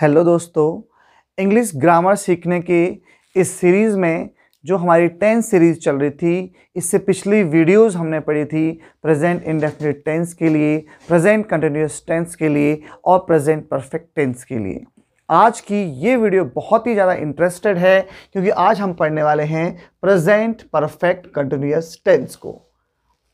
Hello दोस्तों, English grammar सीखने के इस सीरीज़ में जो हमारी 10 सीरीज़ चल रही थी, इससे पिछली वीडियोस हमने पढ़ी थी प्रेजेंट इंडेफिनिट टेंस के लिए, प्रेजेंट कंटिन्यूअस टेंस के लिए और प्रेजेंट परफेक्ट टेंस के लिए। आज की ये वीडियो बहुत ही ज़्यादा इंटरेस्टेड है क्योंकि आज हम पढ़ने वाले हैं प्रेजेंट परफेक्ट कंटिन्यूअस टेंस को।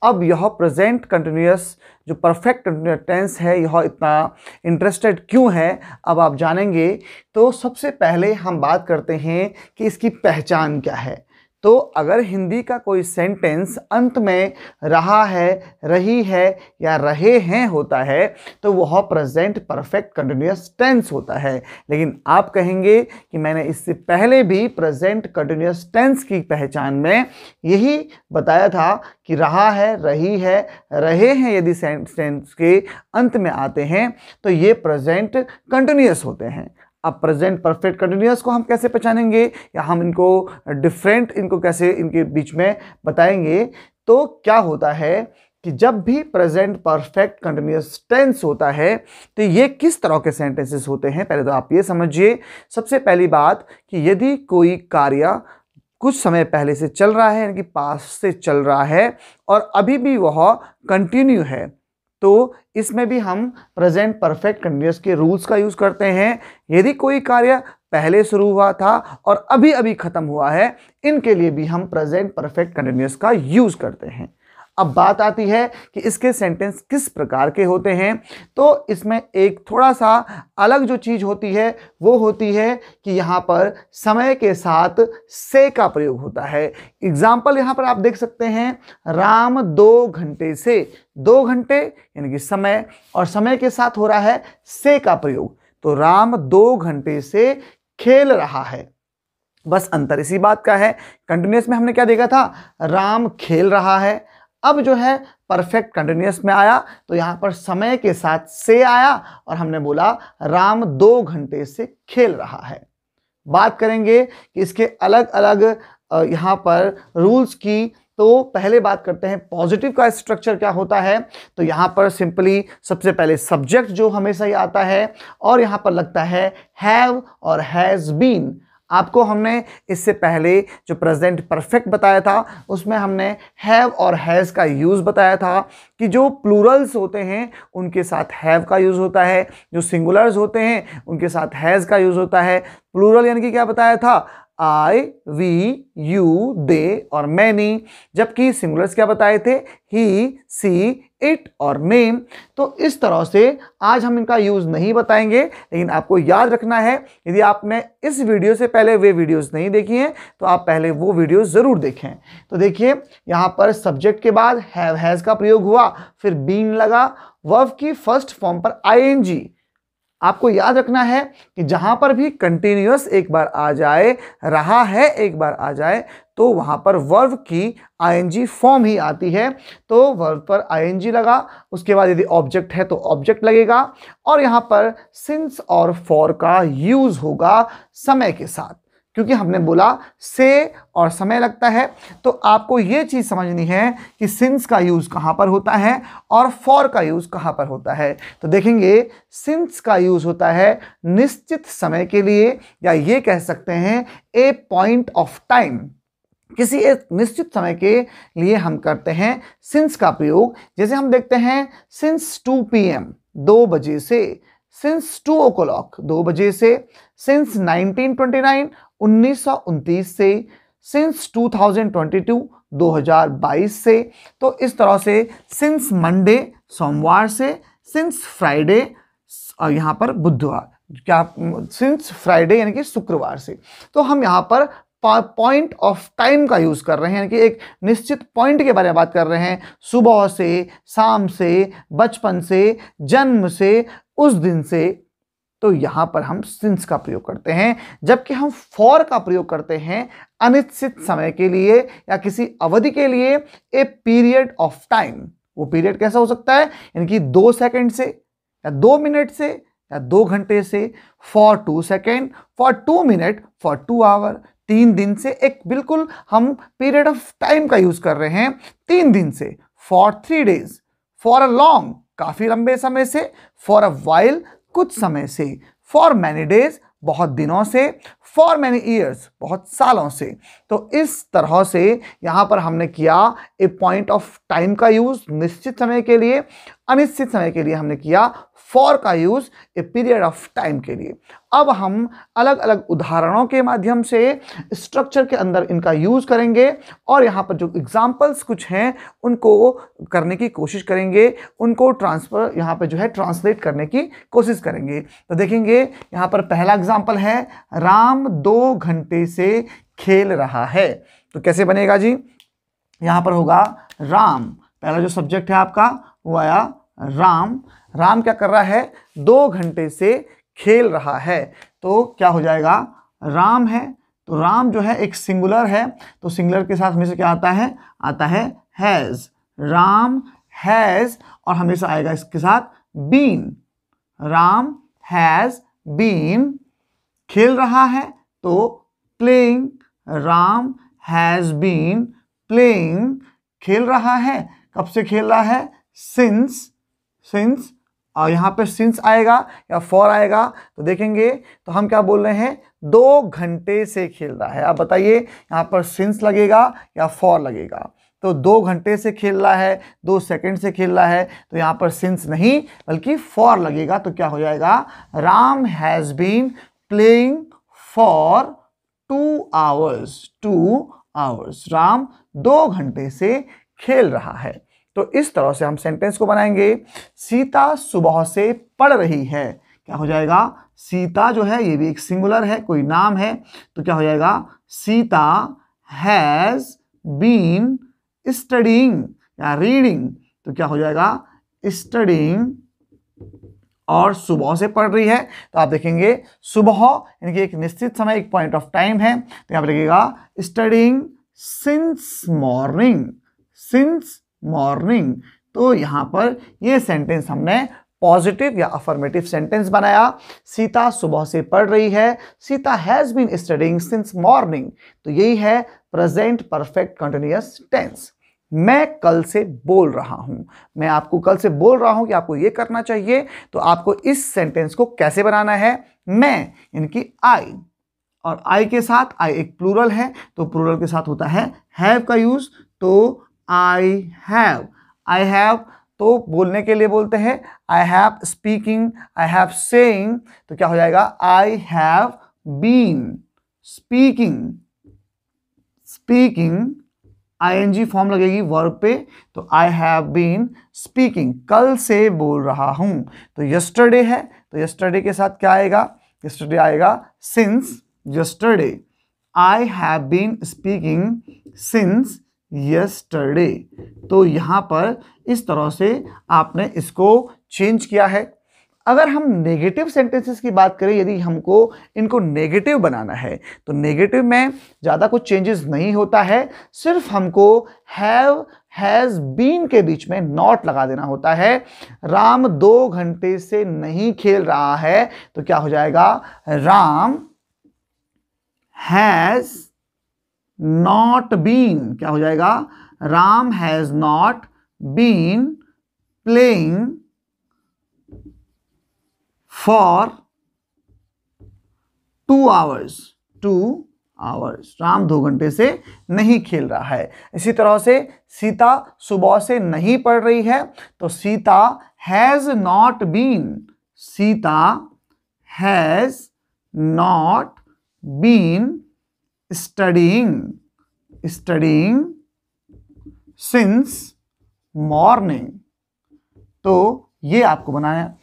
अब यह प्रेजेंट कंटिन्यूअस जो परफेक्ट कंटिन्यूअस टेंस है, यह इतना इंटरेस्टेड क्यों है, अब आप जानेंगे। तो सबसे पहले हम बात करते हैं कि इसकी पहचान क्या है। तो अगर हिंदी का कोई सेंटेंस अंत में रहा है, रही है या रहे हैं होता है तो वह प्रेजेंट परफेक्ट कंटिन्यूअस टेंस होता है। लेकिन आप कहेंगे कि मैंने इससे पहले भी प्रेजेंट कंटिन्यूअस टेंस की पहचान में यही बताया था कि रहा है, रही है, रहे हैं यदि सेंटेंस के अंत में आते हैं तो ये प्रेजेंट कंटिन्यूअस होते हैं। अब प्रेजेंट परफेक्ट कंटिन्यूअस को हम कैसे पहचानेंगे या हम इनको कैसे इनके बीच में बताएंगे। तो क्या होता है कि जब भी प्रेजेंट परफेक्ट कंटिन्यूअस टेंस होता है तो ये किस तरह के सेंटेंसेस होते हैं, पहले तो आप ये समझिए। सबसे पहली बात कि यदि कोई कार्य कुछ समय पहले से चल रहा है, यानी कि पास्ट से चल रहा है और अभी भी वह कंटिन्यू है, तो इसमें भी हम प्रेजेंट परफेक्ट कंटिन्यूअस के रूल्स का यूज करते हैं। यदि कोई कार्य पहले शुरू हुआ था और अभी अभी खत्म हुआ है, इनके लिए भी हम प्रेजेंट परफेक्ट कंटिन्यूअस का यूज करते हैं। अब बात आती है कि इसके सेंटेंस किस प्रकार के होते हैं। तो इसमें एक थोड़ा सा अलग जो चीज होती है वो होती है कि यहाँ पर समय के साथ से का प्रयोग होता है। एग्जाम्पल यहाँ पर आप देख सकते हैं, राम 2 घंटे से, 2 घंटे यानी कि समय, और समय के साथ हो रहा है से का प्रयोग। तो राम 2 घंटे से खेल रहा है। बस अंतर इसी बात का है। कंटिन्यूअस में हमने क्या देखा था, राम खेल रहा है। अब जो है परफेक्ट कंटिन्यूअस में आया तो यहां पर समय के साथ से आया और हमने बोला राम 2 घंटे से खेल रहा है। बात करेंगे कि इसके अलग अलग यहां पर रूल्स की। तो पहले बात करते हैं पॉजिटिव का स्ट्रक्चर क्या होता है। तो यहां पर सिंपली सबसे पहले सब्जेक्ट जो हमेशा ही आता है और यहां पर लगता है हैव और हैज बीन। आपको हमने इससे पहले जो प्रेजेंट परफेक्ट बताया था उसमें हमने हैव और हैज़ का यूज़ बताया था कि जो प्लूरल्स होते हैं उनके साथ हैव का यूज़ होता है, जो सिंगुलर्स होते हैं उनके साथ हैज़ का यूज़ होता है। प्लूरल यानी कि क्या बताया था, आई, वी, यू, दे और मैनी, जबकि सिंगुलर्स क्या बताए थे, ही, सी, इट और नेम। तो इस तरह से आज हम इनका यूज नहीं बताएंगे, लेकिन आपको याद रखना है, यदि आपने इस वीडियो से पहले वे वीडियोस नहीं देखी हैं तो आप पहले वो वीडियोस जरूर देखें। तो देखिए यहां पर सब्जेक्ट के बाद हैव हैज का प्रयोग हुआ, फिर बीन लगा, वर्ब की फर्स्ट फॉर्म पर आईएनजी। आपको याद रखना है कि जहां पर भी कंटिन्यूअस एक बार आ जाए, रहा है एक बार आ जाए, तो वहां पर वर्ब की आईएनजी फॉर्म ही आती है। तो वर्ब पर आईएनजी लगा, उसके बाद यदि ऑब्जेक्ट है तो ऑब्जेक्ट लगेगा और यहां पर सिंस और फॉर का यूज होगा समय के साथ, क्योंकि हमने बोला से और समय लगता है। तो आपको यह चीज समझनी है कि सिंस का यूज कहां पर होता है और फॉर का यूज कहां पर होता है। तो देखेंगे सिंस का यूज होता है निश्चित समय के लिए, या ये कह सकते हैं ए पॉइंट ऑफ टाइम। किसी एक निश्चित समय के लिए हम करते हैं सिंस का प्रयोग। जैसे हम देखते हैं सिंस 2 PM 2 बजे से, सिंस 2 o'clock 2 बजे से, सिंस 1929 1929 से, सिंस 2022 2022 से। तो इस तरह से सिंस मंडे सोमवार से, सिंस फ्राइडे और यहां पर बुधवार, क्या सिंस फ्राइडे यानी कि शुक्रवार से। तो हम यहां पर पॉइंट ऑफ टाइम का यूज कर रहे हैं कि एक निश्चित पॉइंट के बारे में बात कर रहे हैं, सुबह से, शाम से, बचपन से, जन्म से, उस दिन से। तो यहां पर हम सिंस का प्रयोग करते हैं, जबकि हम फॉर का प्रयोग करते हैं अनिश्चित समय के लिए या किसी अवधि के लिए, ए पीरियड ऑफ टाइम। वो पीरियड कैसा हो सकता है, यानी कि 2 सेकंड से या 2 मिनट से या 2 घंटे से, for 2 second, for 2 minute, for 2 hour, 3 दिन से। एक बिल्कुल हम पीरियड ऑफ टाइम का यूज कर रहे हैं 3 दिन से, for 3 days, for a long काफी लंबे समय से, फॉर अ वाइल कुछ समय से, फॉर मैनी डेज बहुत दिनों से, फॉर मैनी ईयर्स बहुत सालों से। तो इस तरह से यहाँ पर हमने किया ए पॉइंट ऑफ टाइम का यूज निश्चित समय के लिए, अनिश्चित समय के लिए हमने किया फॉर का use a period of time के लिए। अब हम अलग अलग उदाहरणों के माध्यम से स्ट्रक्चर के अंदर इनका यूज करेंगे और यहाँ पर जो एग्जाम्पल्स कुछ हैं उनको करने की कोशिश करेंगे, उनको ट्रांसफर यहाँ पे जो है ट्रांसलेट करने की कोशिश करेंगे। तो देखेंगे यहाँ पर पहला एग्जाम्पल है राम 2 घंटे से खेल रहा है। तो कैसे बनेगा जी, यहाँ पर होगा राम, पहला जो सब्जेक्ट है आपका वो आया राम। राम क्या कर रहा है, 2 घंटे से खेल रहा है। तो क्या हो जाएगा, राम है तो राम जो है एक सिंगुलर है, तो सिंगुलर के साथ हमेशा क्या आता है हैज। राम हैज और हमेशा आएगा इसके साथ बीन। राम हैज बीन, खेल रहा है तो playing. Ram has been playing, खेल रहा है, कब से खेल रहा है, सिंस। और यहाँ पे सिंस आएगा या फॉर आएगा तो देखेंगे तो हम क्या बोल रहे हैं, 2 घंटे से खेल रहा है। अब बताइए यहाँ पर सिंस लगेगा या फॉर लगेगा। तो 2 घंटे से खेल रहा है, 2 सेकंड से खेल रहा है, तो यहाँ पर सिंस नहीं बल्कि फॉर लगेगा। तो क्या हो जाएगा, Ram has been playing for 2 hours. Ram 2 घंटे से खेल रहा है। तो इस तरह से हम सेंटेंस को बनाएंगे। सीता सुबह से पढ़ रही है, क्या हो जाएगा, सीता जो है ये भी एक सिंगुलर है, कोई नाम है, तो क्या हो जाएगा, सीता हैज बीन स्टडीइंग या रीडिंग, तो क्या हो जाएगा, स्टडीइंग। और सुबह से पढ़ रही है तो आप देखेंगे सुबह यानी कि एक निश्चित समय, एक पॉइंट ऑफ टाइम है, तो यहाँ पर लगेगा स्टडीइंग सिंस मॉर्निंग। तो यहाँ पर ये सेंटेंस हमने पॉजिटिव या अफर्मेटिव सेंटेंस बनाया। सीता सुबह से पढ़ रही है, Sita has been studying since morning. तो यही है प्रेजेंट परफेक्ट कंटिन्यूअस टेंस। मैं कल से बोल रहा हूं, मैं आपको कल से बोल रहा हूं कि आपको ये करना चाहिए। तो आपको इस सेंटेंस को कैसे बनाना है, मैं यानी कि आई, और आई के साथ, आई एक प्लूरल है तो प्लूरल के साथ होता है हैव का यूज। तो आई हैव तो बोलने के लिए बोलते हैं I have speaking, I have saying, तो क्या हो जाएगा, I have been speaking ING form लगेगी वर्ब पे, तो आई हैव बीन स्पीकिंग, कल से बोल रहा हूं। तो यस्टरडे है तो यस्टरडे के साथ क्या आएगा, यस्टरडे आएगा since yesterday. I have been speaking since yesterday. तो यहां पर इस तरह से आपने इसको चेंज किया है। अगर हम नेगेटिव सेंटेंसेस की बात करें, यदि हमको इनको नेगेटिव बनाना है तो नेगेटिव में ज़्यादा कुछ चेंजेस नहीं होता है, सिर्फ हमको हैव हैज़ बीन के बीच में नॉट लगा देना होता है। राम 2 घंटे से नहीं खेल रहा है तो क्या हो जाएगा, राम हैज़ नॉट बीन, क्या हो जाएगा, Ram has not been playing for 2 hours. Ram 2 घंटे से नहीं खेल रहा है। इसी तरह से सीता सुबह से नहीं पढ़ रही है तो Sita has not been studying since morning. तो ये आपको बनाया।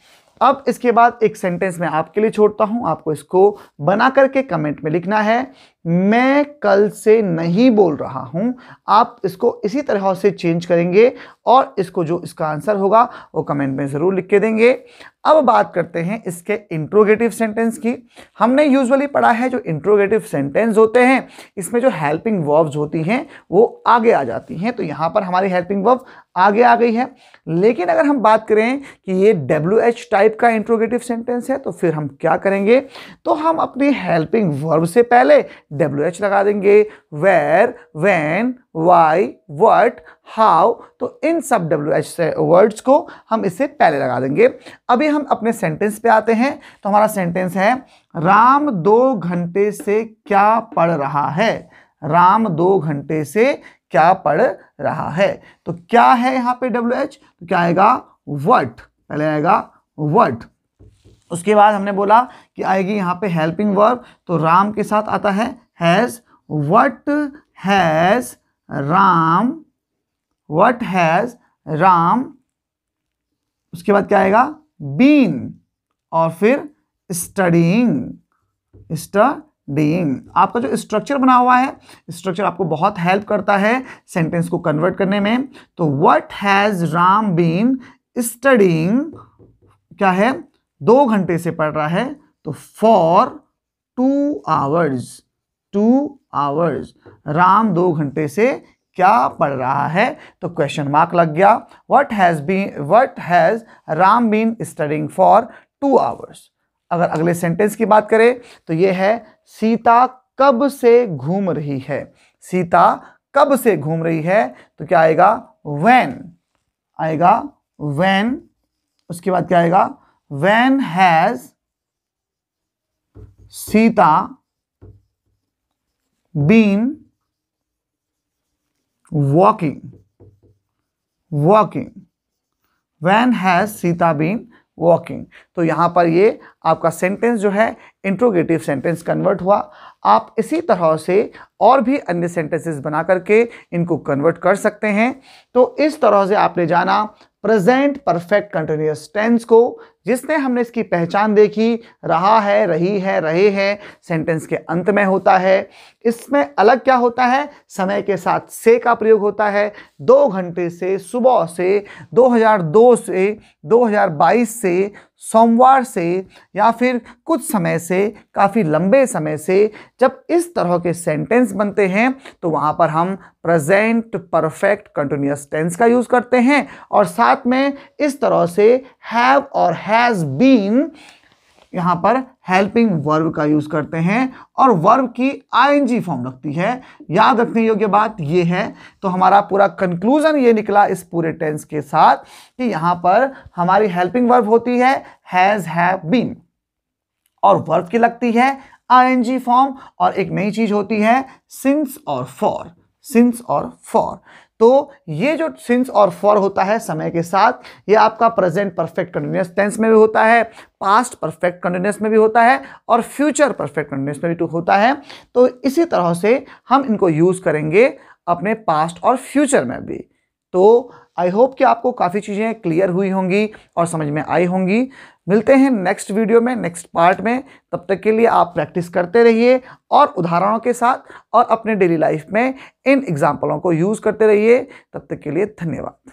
अब इसके बाद एक सेंटेंस मैं आपके लिए छोड़ता हूं, आपको इसको बना करके कमेंट में लिखना है। मैं कल से नहीं बोल रहा हूं। आप इसको इसी तरह से चेंज करेंगे और इसको जो इसका आंसर होगा वो कमेंट में ज़रूर लिख के देंगे। अब बात करते हैं इसके इंट्रोगेटिव सेंटेंस की। हमने यूजुअली पढ़ा है जो इंट्रोगेटिव सेंटेंस होते हैं इसमें जो हेल्पिंग वर्ब्स होती हैं वो आगे आ जाती हैं। तो यहाँ पर हमारी हेल्पिंग वर्ब आगे आ गई है। लेकिन अगर हम बात करें कि ये WH टाइप का इंट्रोगेटिव सेंटेंस है तो फिर हम क्या करेंगे, तो हम अपनी हेल्पिंग वर्ब से पहले WH लगा देंगे, where, when, why, what, how. तो इन सब WH से वर्ड्स को हम इससे पहले लगा देंगे। अभी हम अपने सेंटेंस पे आते हैं। तो हमारा सेंटेंस है, राम 2 घंटे से क्या पढ़ रहा है। राम 2 घंटे से क्या पढ़ रहा है। तो क्या है यहां पे WH, तो क्या आएगा, व्हाट, पहले आएगा व्हाट। उसके बाद हमने बोला कि आएगी यहां पे हेल्पिंग वर्ब, तो राम के साथ आता है has. What has Ram, what has Ram. उसके बाद क्या आएगा, बीन, और फिर स्टडीइंग, स्टडीइंग। आपका जो स्ट्रक्चर बना हुआ है, स्ट्रक्चर आपको बहुत हेल्प करता है सेंटेंस को कन्वर्ट करने में। तो what has Ram been studying, क्या है, 2 घंटे से पढ़ रहा है, तो फॉर 2 आवर्स, 2 आवर्स। राम 2 घंटे से क्या पढ़ रहा है, तो क्वेश्चन मार्क लग गया। What has Ram been studying for 2 hours. अगर अगले सेंटेंस की बात करें तो ये है, सीता कब से घूम रही है। सीता कब से घूम रही है, तो क्या आएगा, व्हेन आएगा, व्हेन। उसके बाद क्या आएगा, when has Sita been walking, walking. When has Sita been walking. तो यहां पर ये आपका सेंटेंस जो है इंट्रोगेटिव सेंटेंस कन्वर्ट हुआ। आप इसी तरह से और भी अन्य सेंटेंसेस बना करके इनको कन्वर्ट कर सकते हैं। तो इस तरह से आपने जाना प्रेजेंट परफेक्ट कंटिन्यूअस टेंस को, जिसने हमने इसकी पहचान देखी, रहा है, रही है, रहे हैं, सेंटेंस के अंत में होता है। इसमें अलग क्या होता है, समय के साथ से का प्रयोग होता है। 2 घंटे से, सुबह से, 2002 से, 2022 से, सोमवार से, या फिर कुछ समय से, काफ़ी लंबे समय से, जब इस तरह के सेंटेंस बनते हैं तो वहाँ पर हम प्रेजेंट परफेक्ट कंटिन्यूअस टेंस का यूज़ करते हैं। और साथ में इस तरह से हैव और हैज़ बीन, यहाँ पर हेल्पिंग वर्ब का यूज़ करते हैं, और वर्ब की ING फॉर्म लगती है। याद रखने योग्य बात ये है। तो हमारा पूरा कंक्लूजन ये निकला इस पूरे टेंस के साथ कि यहाँ पर हमारी हेल्पिंग वर्ब होती है हैज़, हैव, बीन, और वर्ब की लगती है ING फॉर्म, और एक नई चीज होती है सिंस और फॉर, सिंस और फॉर। तो ये जो सिंस और फॉर होता है समय के साथ, ये आपका प्रेजेंट परफेक्ट कंटिन्यूअस टेंस में भी होता है, पास्ट परफेक्ट कंटिन्यूअस में भी होता है, और फ्यूचर परफेक्ट कंटिन्यूअस में भी होता है। तो इसी तरह से हम इनको यूज करेंगे अपने पास्ट और फ्यूचर में भी। तो आई होप कि आपको काफ़ी चीज़ें क्लियर हुई होंगी और समझ में आई होंगी। मिलते हैं नेक्स्ट वीडियो में, नेक्स्ट पार्ट में। तब तक के लिए आप प्रैक्टिस करते रहिए और उदाहरणों के साथ, और अपने डेली लाइफ में इन एग्जाम्पलों को यूज़ करते रहिए। तब तक के लिए धन्यवाद।